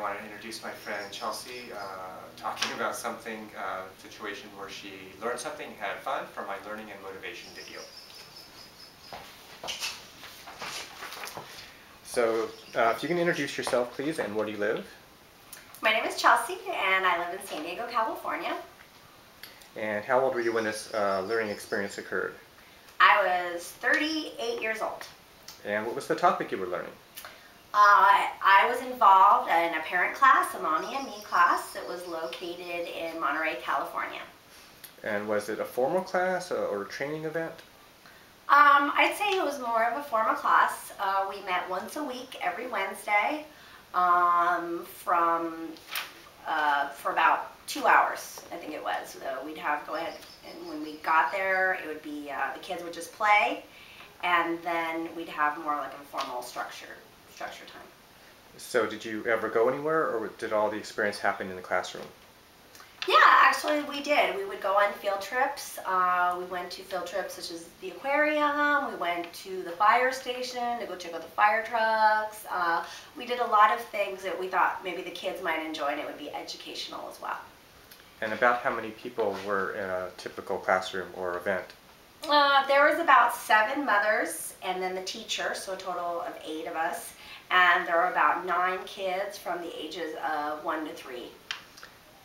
want to introduce my friend Chelsea, talking about something, situation where she learned something, had fun from my learning and motivation video. So, if you can introduce yourself, please, and where do you live? My name is Chelsea, and I live in San Diego, California. And how old were you when this learning experience occurred? I was 38 years old. And what was the topic you were learning? I was involved in a parent class, a mommy and me class that was located in Monterey, California. And was it a formal class or a training event? I'd say it was more of a formal class. We met once a week, every Wednesday, for about 2 hours, I think it was. We'd go ahead, and when we got there, it would be, the kids would just play, and then we'd have more like a formal structure time. So did you ever go anywhere, or did all the experience happen in the classroom? Yeah, actually we did. We would go on field trips. We went to field trips such as the aquarium. We went to the fire station to go check out the fire trucks. We did a lot of things that we thought maybe the kids might enjoy, and it would be educational as well. And about how many people were in a typical classroom or event? There was about 7 mothers and then the teacher, so a total of 8 of us. And there were about 9 kids from the ages of 1 to 3.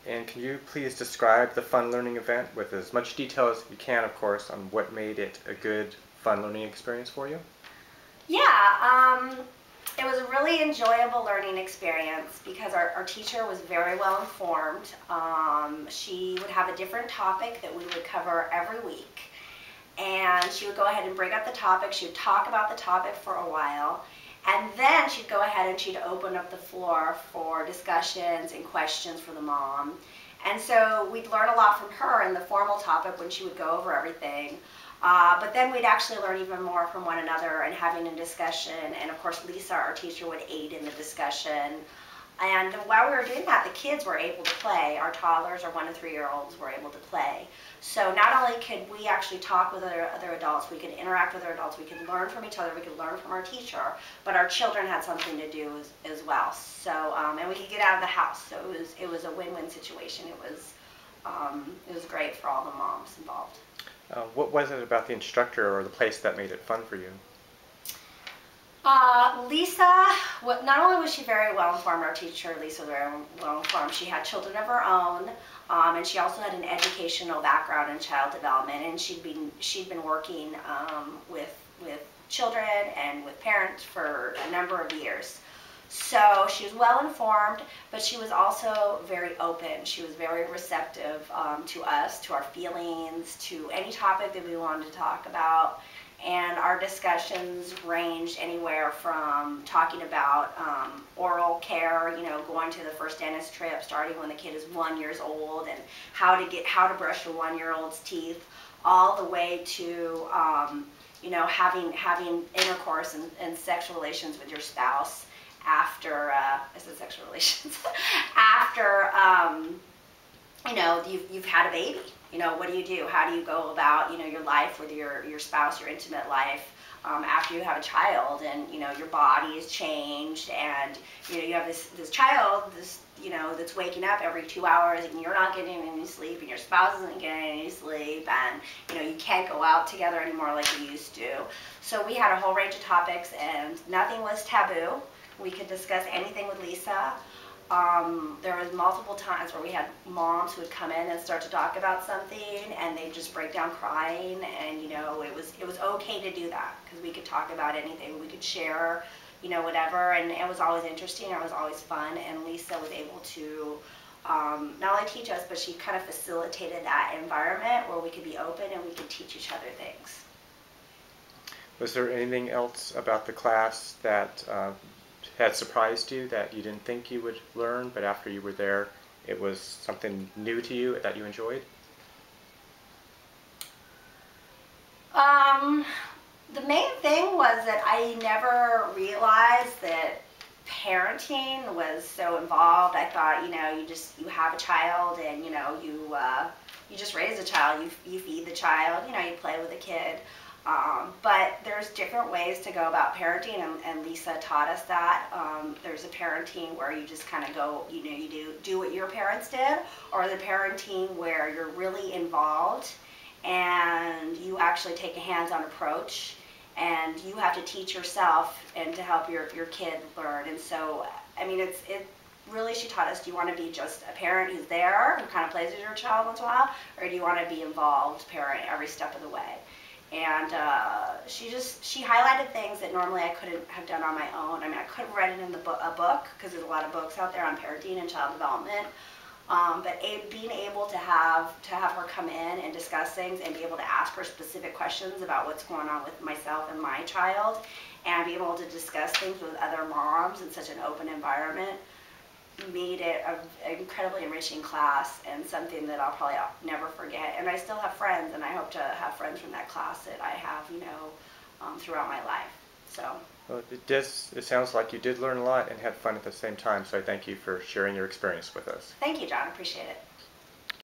And can you please describe the fun learning event with as much detail as you can, of course, on what made it a good fun learning experience for you? Yeah, it was a really enjoyable learning experience because our teacher was very well informed. She would have a different topic that we would cover every week. And she would go ahead and bring up the topic. She would talk about the topic for a while. And then she'd go ahead and she'd open up the floor for discussions and questions for the mom. And so we'd learn a lot from her in the formal topic when she would go over everything. But then we'd actually learn even more from one another and having a discussion. And of course, Lisa, our teacher, would aid in the discussion. And while we were doing that, the kids were able to play. Our toddlers, our 1 to 3-year-olds, were able to play. So not only could we actually talk with other adults, we could interact with other adults, we could learn from each other, we could learn from our teacher, but our children had something to do as well. So and we could get out of the house. So it was a win-win situation. It was great for all the moms involved. What was it about the instructor or the place that made it fun for you? Lisa, not only was she very well informed, our teacher Lisa was very well informed, she had children of her own, and she also had an educational background in child development, and she'd been working with children and with parents for a number of years. So she was well informed, but she was also very open. She was very receptive to us, to our feelings, to any topic that we wanted to talk about. And our discussions ranged anywhere from talking about oral care, going to the first dentist trip, starting when the kid is 1 year old, and how to brush your 1-year-old's teeth, all the way to having intercourse and sexual relations with your spouse after I said sexual relations after you've had a baby. What do you do? How do you go about, your life with your spouse, your intimate life, after you have a child, and, your body is changed, and, you have this child, that's waking up every 2 hours, and you're not getting any sleep, and your spouse isn't getting any sleep, and, you can't go out together anymore like you used to. So we had a whole range of topics, and nothing was taboo. We could discuss anything with Lisa. There was multiple times where we had moms who would come in and start to talk about something, and they'd just break down crying, and it was okay to do that because we could talk about anything, we could share, whatever, and it was always interesting, it was always fun, and Lisa was able to not only teach us, but she kind of facilitated that environment where we could be open and we could teach each other things. Was there anything else about the class that had surprised you that you didn't think you would learn, but after you were there, it was something new to you that you enjoyed? The main thing was that I never realized that parenting was so involved. I thought, you have a child, and you just raise a child, you feed the child, you play with the kid. But there's different ways to go about parenting, and Lisa taught us that. There's a parenting where you just kind of go, you know, you do what your parents did, or the parenting where you're really involved and you actually take a hands-on approach and you have to teach yourself and to help your kid learn. And so, I mean, it really, she taught us, do you want to be just a parent who's there, who kind of plays with your child once in a while, or do you want to be involved parent every step of the way? And she highlighted things that normally I couldn't have done on my own. I mean, I could have read it in a book, because there's a lot of books out there on parenting and child development. But being able to have her come in and discuss things and be able to ask her specific questions about what's going on with myself and my child, and be able to discuss things with other moms in such an open environment, made it an incredibly enriching class and something that I'll probably never forget. And I still have friends, and I hope to have friends from that class that I have, you know, throughout my life. So. Well, it sounds like you did learn a lot and had fun at the same time, so I thank you for sharing your experience with us. Thank you, John. Appreciate it.